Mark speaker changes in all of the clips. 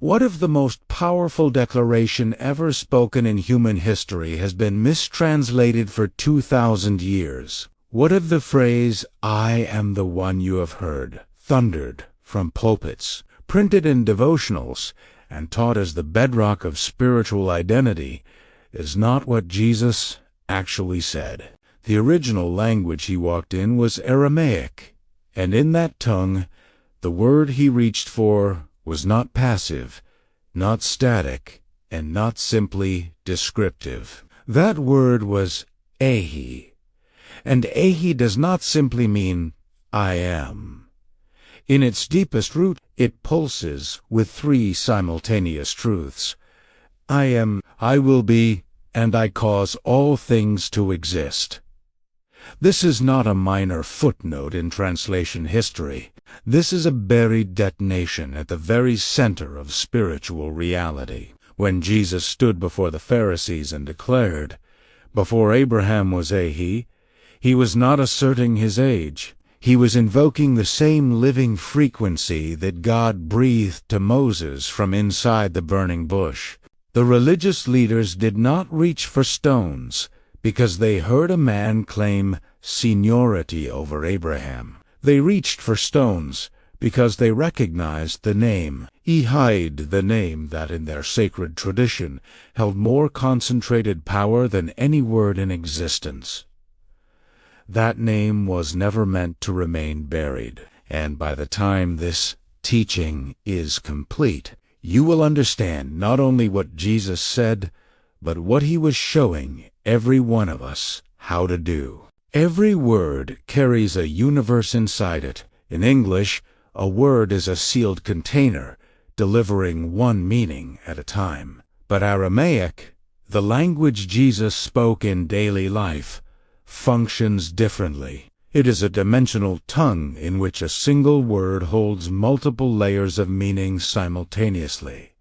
Speaker 1: What if the most powerful declaration ever spoken in human history has been mistranslated for 2,000 years? What if the phrase, "I am the one you have heard," thundered from pulpits, printed in devotionals, and taught as the bedrock of spiritual identity, is not what Jesus actually said? The original language he walked in was Aramaic, and in that tongue, the word he reached for was not passive, not static, and not simply descriptive. That word was Ehyé, and Ehyé does not simply mean "I am." In its deepest root, it pulses with three simultaneous truths: I am, I will be, and I cause all things to exist. This is not a minor footnote in translation history. This is a buried detonation at the very center of spiritual reality. When Jesus stood before the Pharisees and declared, "Before Abraham was Ehyé," he was not asserting his age. He was invoking the same living frequency that God breathed to Moses from inside the burning bush. The religious leaders did not reach for stones because they heard a man claim seniority over Abraham. They reached for stones because they recognized the name Ehyé, the name that in their sacred tradition held more concentrated power than any word in existence. That name was never meant to remain buried, and by the time this teaching is complete, you will understand not only what Jesus said, but what he was showing every one of us how to do. Every word carries a universe inside it. In English, a word is a sealed container, delivering one meaning at a time. But Aramaic, the language Jesus spoke in daily life, functions differently. It is a dimensional tongue in which a single word holds multiple layers of meaning simultaneously,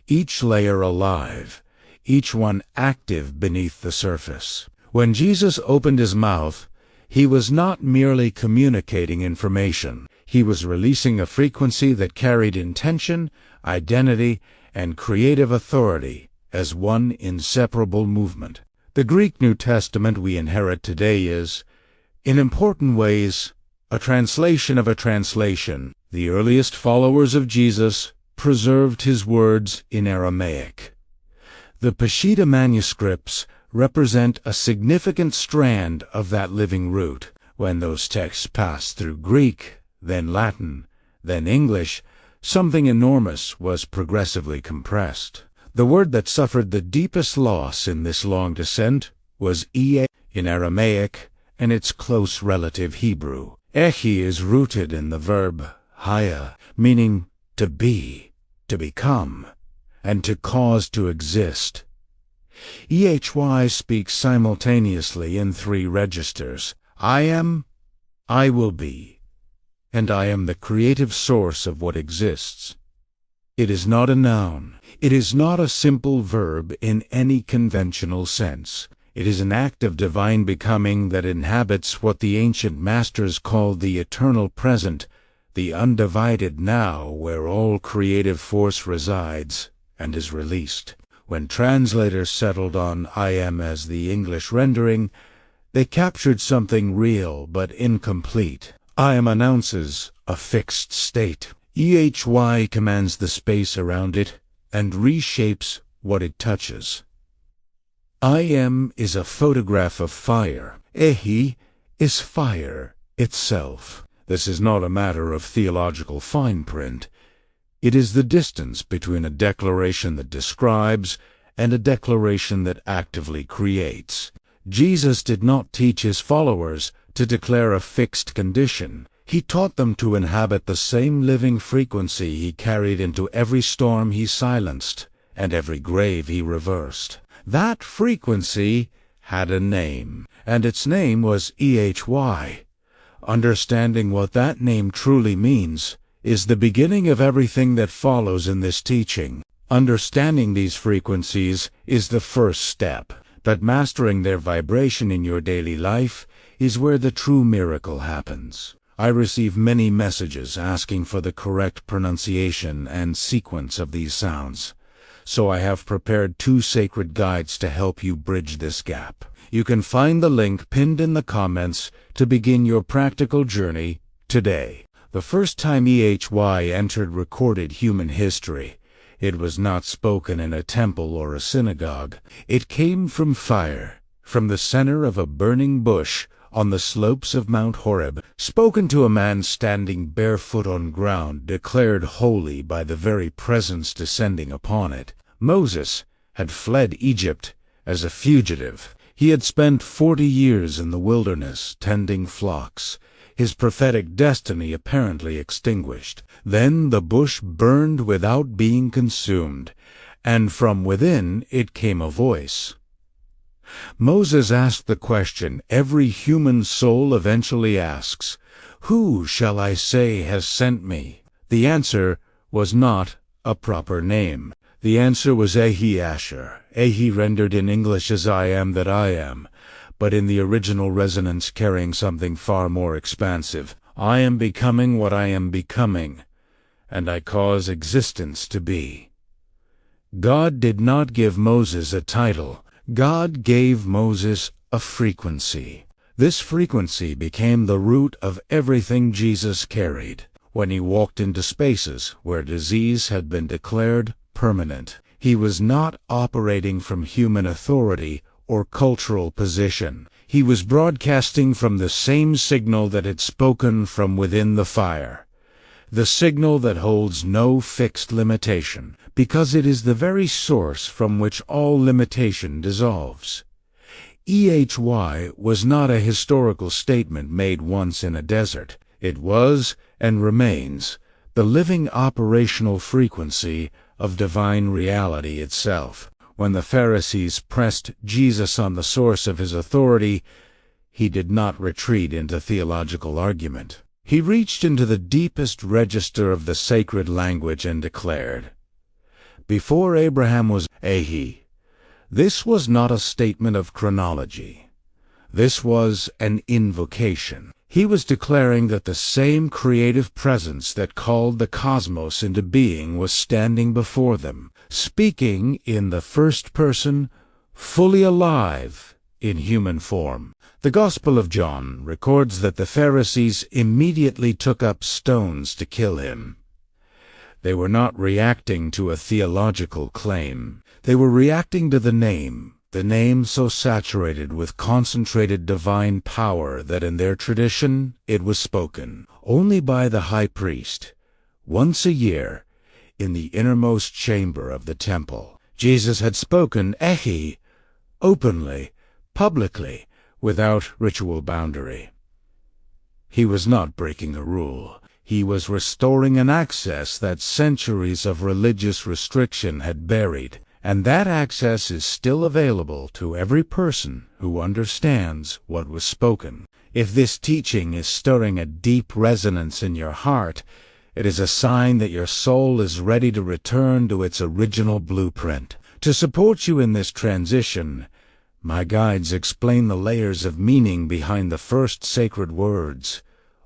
Speaker 1: each layer alive, each one active beneath the surface. When Jesus opened his mouth, he was not merely communicating information. He was releasing a frequency that carried intention, identity, and creative authority as one inseparable movement. The Greek New Testament we inherit today is, in important ways, a translation of a translation. The earliest followers of Jesus preserved his words in Aramaic. The Peshitta manuscripts represent a significant strand of that living root. When those texts passed through Greek, then Latin, then English, something enormous was progressively compressed. The word that suffered the deepest loss in this long descent was Ehyé in Aramaic and its close relative Hebrew. Ehyé is rooted in the verb Haya, meaning to be, to become, and to cause to exist. Ehyé speaks simultaneously in three registers: I am, I will be, and I am the creative source of what exists. It is not a noun. It is not a simple verb in any conventional sense. It is an act of divine becoming that inhabits what the ancient masters called the eternal present, the undivided now where all creative force resides and is released. When translators settled on I am as the English rendering, they captured something real but incomplete. I am announces a fixed state. Ehyé commands the space around it and reshapes what it touches. I am is a photograph of fire. Ehyé is fire itself. This is not a matter of theological fine print. It is the distance between a declaration that describes and a declaration that actively creates. Jesus did not teach his followers to declare a fixed condition. He taught them to inhabit the same living frequency he carried into every storm he silenced and every grave he reversed. That frequency had a name, and its name was Ehyé. Understanding what that name truly means is the beginning of everything that follows in this teaching. Understanding these frequencies is the first step, but mastering their vibration in your daily life is where the true miracle happens. I receive many messages asking for the correct pronunciation and sequence of these sounds, so I have prepared 2 sacred guides to help you bridge this gap. You can find the link pinned in the comments to begin your practical journey today. The first time Ehyé entered recorded human history, it was not spoken in a temple or a synagogue. It came from fire, from the center of a burning bush on the slopes of Mount Horeb, spoken to a man standing barefoot on ground declared holy by the very presence descending upon it. Moses had fled Egypt as a fugitive. He had spent 40 years in the wilderness tending flocks, his prophetic destiny apparently extinguished. Then the bush burned without being consumed, and from within it came a voice. Moses asked the question every human soul eventually asks, "Who shall I say has sent me?" The answer was not a proper name. The answer was Ehyé. Ehyé rendered in English as I am that I am, but in the original resonance carrying something far more expansive. I am becoming what I am becoming, and I cause existence to be. God did not give Moses a title. God gave Moses a frequency. This frequency became the root of everything Jesus carried. When he walked into spaces where disease had been declared permanent, he was not operating from human authority or cultural position. He was broadcasting from the same signal that had spoken from within the fire, the signal that holds no fixed limitation, because it is the very source from which all limitation dissolves. Ehyé was not a historical statement made once in a desert. It was, and remains, the living operational frequency of divine reality itself. When the Pharisees pressed Jesus on the source of his authority, he did not retreat into theological argument. He reached into the deepest register of the sacred language and declared, "Before Abraham was Ehyé." This was not a statement of chronology. This was an invocation. He was declaring that the same creative presence that called the cosmos into being was standing before them, speaking in the first person, fully alive in human form. The Gospel of John records that the Pharisees immediately took up stones to kill him. They were not reacting to a theological claim. They were reacting to the name so saturated with concentrated divine power that in their tradition it was spoken only by the high priest, once a year, in the innermost chamber of the temple. Jesus had spoken Ehyé openly, publicly, without ritual boundary. He was not breaking a rule. He was restoring an access that centuries of religious restriction had buried, and that access is still available to every person who understands what was spoken. If this teaching is stirring a deep resonance in your heart, it is a sign that your soul is ready to return to its original blueprint. To support you in this transition, my guides explain the layers of meaning behind the first sacred words,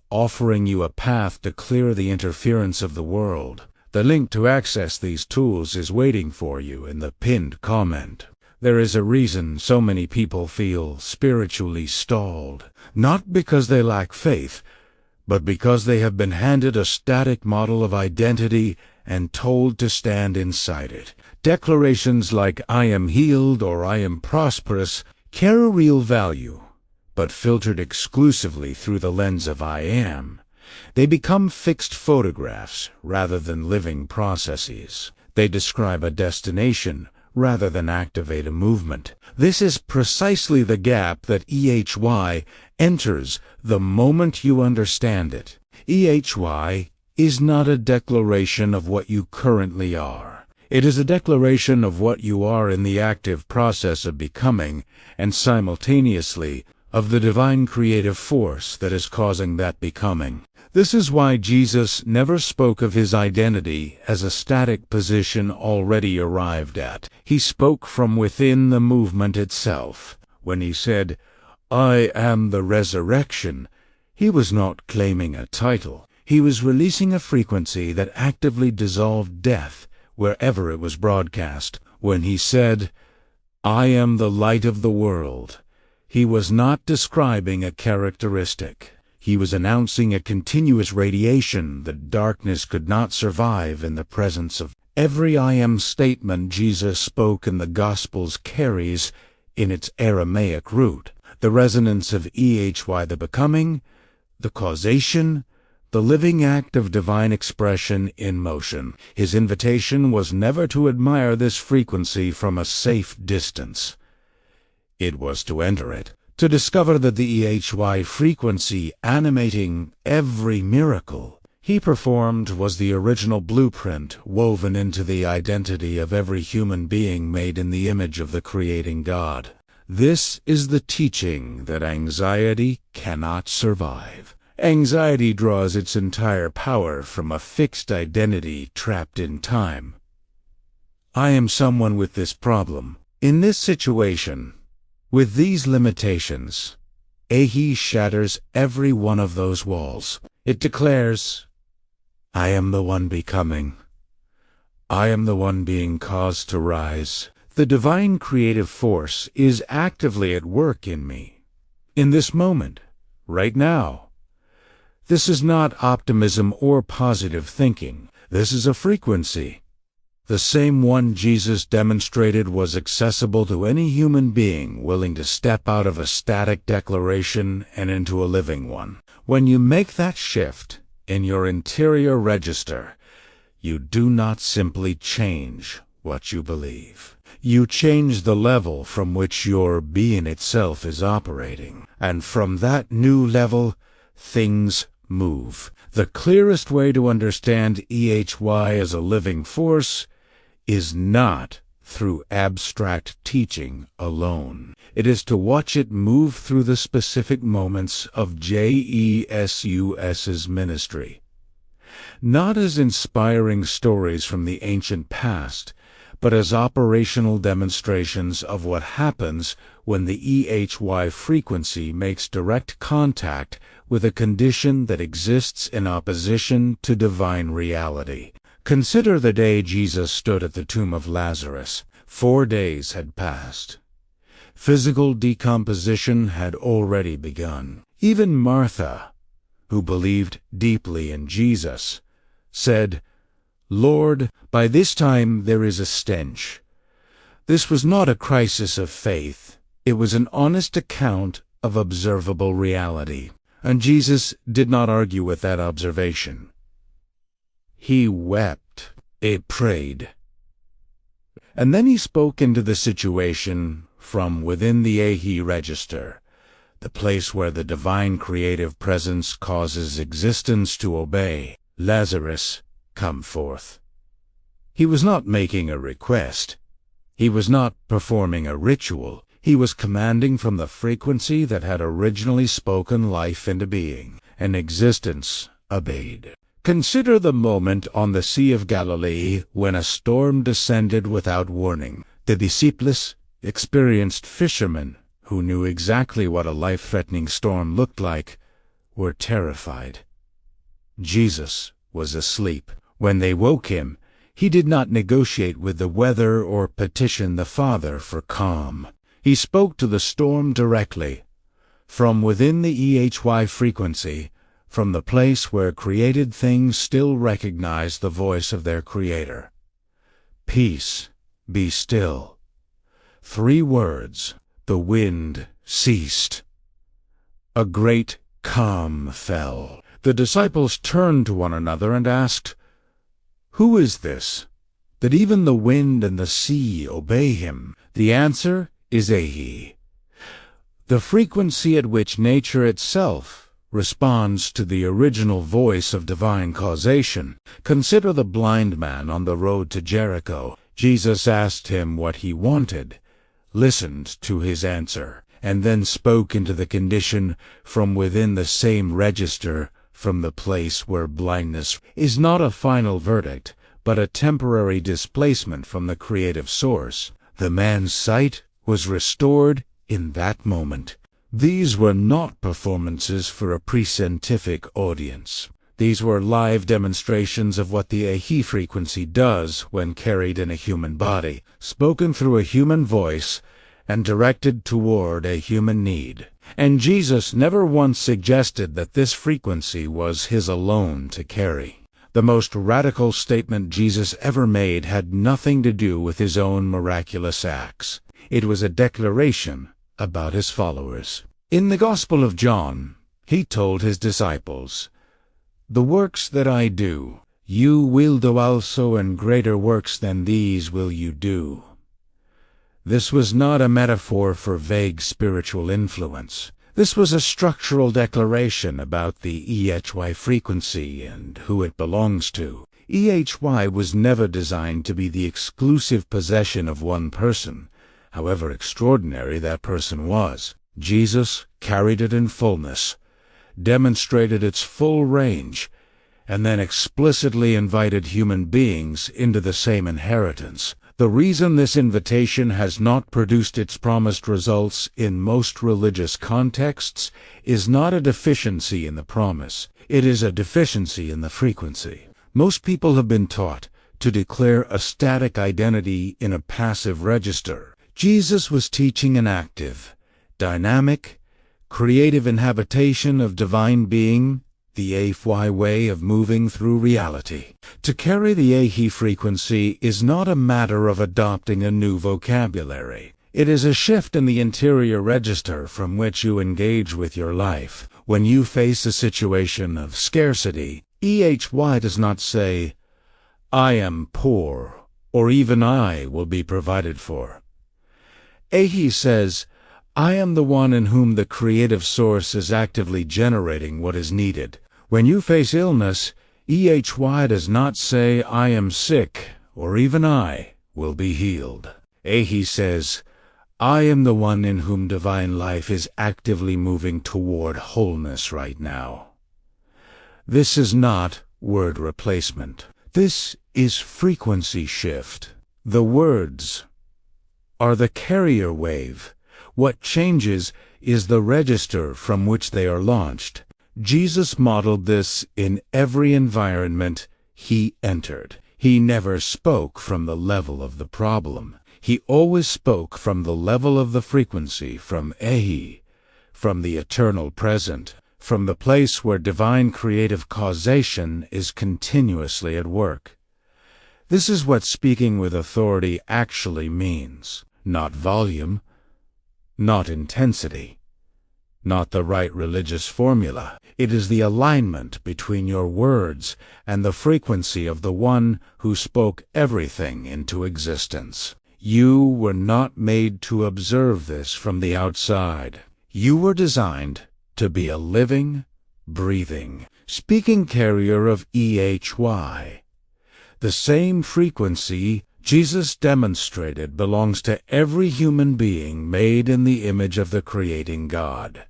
Speaker 1: offering you a path to clear the interference of the world. The link to access these tools is waiting for you in the pinned comment. There is a reason so many people feel spiritually stalled, not because they lack faith, but because they have been handed a static model of identity and told to stand inside it. Declarations like "I am healed" or "I am prosperous" carry real value, but filtered exclusively through the lens of "I am." They become fixed photographs rather than living processes. They describe a destination rather than activate a movement. This is precisely the gap that Ehyé enters the moment you understand it. Ehyé is not a declaration of what you currently are. It is a declaration of what you are in the active process of becoming, and simultaneously of the divine creative force that is causing that becoming. This is why Jesus never spoke of his identity as a static position already arrived at. He spoke from within the movement itself. When he said, "I am the resurrection," He was not claiming a title. He was releasing a frequency that actively dissolved death wherever it was broadcast. When he said, "I am the light of the world," he was not describing a characteristic. He was announcing a continuous radiation that darkness could not survive in the presence of. Every I am statement Jesus spoke in the Gospels carries, in its Aramaic root, the resonance of Ehyé, the becoming, the causation, the living act of divine expression in motion. His invitation was never to admire this frequency from a safe distance. It was to enter it, to discover that the Ehyé frequency animating every miracle he performed was the original blueprint woven into the identity of every human being made in the image of the creating God. This is the teaching that anxiety cannot survive. Anxiety draws its entire power from a fixed identity trapped in time. I am someone with this problem. In this situation, with these limitations, Ehyé shatters every one of those walls. It declares, I am the one becoming. I am the one being caused to rise. The divine creative force is actively at work in me. In this moment, right now. This is not optimism or positive thinking. This is a frequency. The same one Jesus demonstrated was accessible to any human being willing to step out of a static declaration and into a living one. When you make that shift in your interior register, you do not simply change what you believe. You change the level from which your being itself is operating. And from that new level, things move. The clearest way to understand Ehyé as a living force is not through abstract teaching alone. It is to watch it move through the specific moments of Jesus's ministry. Not as inspiring stories from the ancient past, but as operational demonstrations of what happens when the Ehyé frequency makes direct contact with a condition that exists in opposition to divine reality. Consider the day Jesus stood at the tomb of Lazarus. 4 days had passed. Physical decomposition had already begun. Even Martha, who believed deeply in Jesus, said, "Lord, by this time there is a stench." This was not a crisis of faith. It was an honest account of observable reality. And Jesus did not argue with that observation. He wept. He prayed. And then he spoke into the situation from within the Ehyé register, the place where the divine creative presence causes existence to obey. Lazarus, come forth. He was not making a request. He was not performing a ritual. He was commanding from the frequency that had originally spoken life into being, and existence obeyed. Consider the moment on the Sea of Galilee when a storm descended without warning. The disciples, experienced fishermen who knew exactly what a life-threatening storm looked like, were terrified. Jesus was asleep. When they woke him, he did not negotiate with the weather or petition the Father for calm. He spoke to the storm directly, from within the Ehyé frequency, from the place where created things still recognize the voice of their Creator. Peace, be still. 3 words. The wind ceased. A great calm fell. The disciples turned to one another and asked, "Who is this, that even the wind and the sea obey him?" The answer is Ehyé, the frequency at which nature itself responds to the original voice of divine causation. Consider the blind man on the road to Jericho. Jesus asked him what he wanted, listened to his answer, and then spoke into the condition from within the same register, from the place where blindness is not a final verdict, but a temporary displacement from the creative source. The man's sight was restored in that moment. These were not performances for a pre-scientific audience. These were live demonstrations of what the Ehyé frequency does when carried in a human body, spoken through a human voice, and directed toward a human need. And Jesus never once suggested that this frequency was his alone to carry. The most radical statement Jesus ever made had nothing to do with his own miraculous acts. It was a declaration about his followers. In the Gospel of John, he told his disciples, "The works that I do, you will do also, and greater works than these will you do." This was not a metaphor for vague spiritual influence. This was a structural declaration about the Ehyé frequency and who it belongs to. Ehyé was never designed to be the exclusive possession of one person, however extraordinary that person was. Jesus carried it in fullness, demonstrated its full range, and then explicitly invited human beings into the same inheritance. The reason this invitation has not produced its promised results in most religious contexts is not a deficiency in the promise. It is a deficiency in the frequency. Most people have been taught to declare a static identity in a passive register. Jesus was teaching an active, dynamic, creative inhabitation of divine being, the Ehyé way of moving through reality. To carry the Ehyé frequency is not a matter of adopting a new vocabulary. It is a shift in the interior register from which you engage with your life. When you face a situation of scarcity, Ehyé does not say, "I am poor," or even "I will be provided for." Ehyé says, "I am the one in whom the creative source is actively generating what is needed." When you face illness, Ehyé does not say, "I am sick," or even "I will be healed." Ehyé says, "I am the one in whom divine life is actively moving toward wholeness right now." This is not word replacement. This is frequency shift. The words are the carrier wave. What changes is the register from which they are launched. Jesus modeled this in every environment he entered. He never spoke from the level of the problem. He always spoke from the level of the frequency, from Ehyé, from the eternal present, from the place where divine creative causation is continuously at work. This is what speaking with authority actually means. Not volume, not intensity, not the right religious formula. It is the alignment between your words and the frequency of the one who spoke everything into existence. You were not made to observe this from the outside. You were designed to be a living, breathing, speaking carrier of Ehyé. The same frequency Jesus demonstrated belongs to every human being made in the image of the creating God.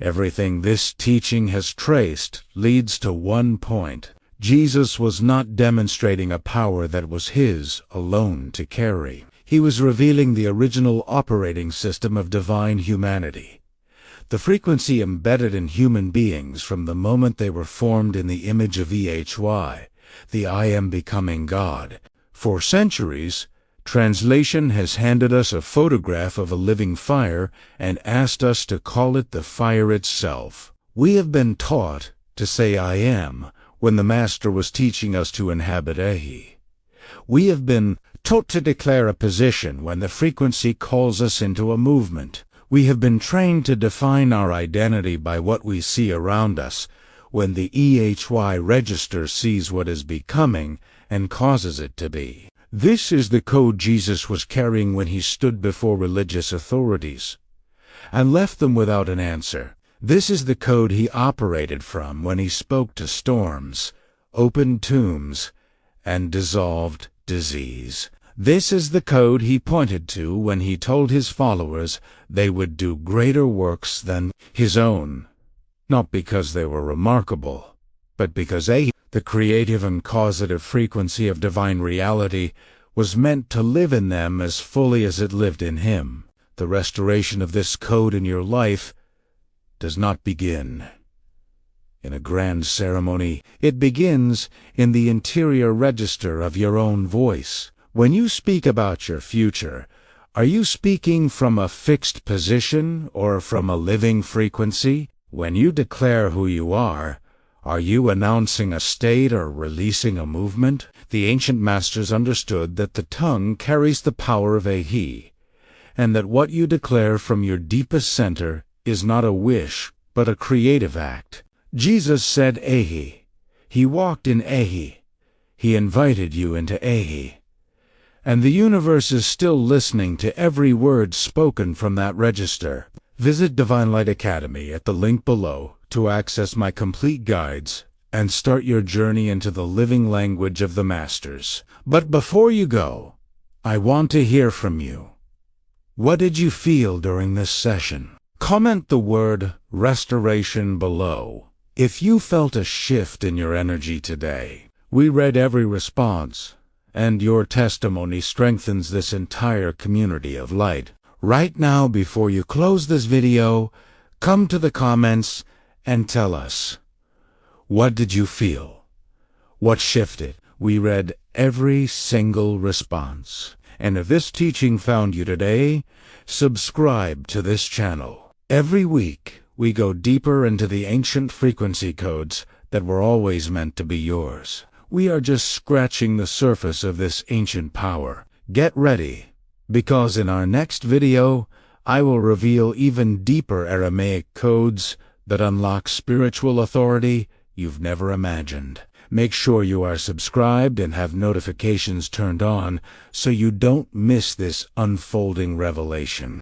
Speaker 1: Everything this teaching has traced leads to one point. Jesus was not demonstrating a power that was his alone to carry. He was revealing the original operating system of divine humanity. The frequency embedded in human beings from the moment they were formed in the image of Ehyé, the I am becoming God. For centuries, translation has handed us a photograph of a living fire and asked us to call it the fire itself. We have been taught to say I am when the Master was teaching us to inhabit Ehyé. We have been taught to declare a position when the frequency calls us into a movement. We have been trained to define our identity by what we see around us when the Ehyé register sees what is becoming and causes it to be. This is the code Jesus was carrying when he stood before religious authorities and left them without an answer. This is the code he operated from when he spoke to storms, opened tombs, and dissolved disease. This is the code he pointed to when he told his followers they would do greater works than his own, not because they were remarkable, but because Ehyé, the creative and causative frequency of divine reality, was meant to live in them as fully as it lived in him. the restoration of this code in your life does not begin in a grand ceremony. It begins in the interior register of your own voice. When you speak about your future, are you speaking from a fixed position or from a living frequency? When you declare who you are you announcing a state or releasing a movement? The ancient masters understood that the tongue carries the power of Ehyé, and that what you declare from your deepest center is not a wish, but a creative act. Jesus said Ehyé. He walked in Ehyé. He invited you into Ehyé. And the universe is still listening to every word spoken from that register. Visit Divine Light Academy at the link below to access my complete guides and start your journey into the living language of the Masters. But before you go, I want to hear from you. What did you feel during this session? Comment the word restoration below if you felt a shift in your energy today. We read every response, and your testimony strengthens this entire community of light. Right now, before you close this video, come to the comments and tell us, what did you feel? What shifted? We read every single response. And if this teaching found you today, subscribe to this channel. Every week, we go deeper into the ancient frequency codes that were always meant to be yours. We are just scratching the surface of this ancient power. Get ready, because in our next video, I will reveal even deeper Aramaic codes that unlock spiritual authority you've never imagined. Make sure you are subscribed and have notifications turned on so you don't miss this unfolding revelation.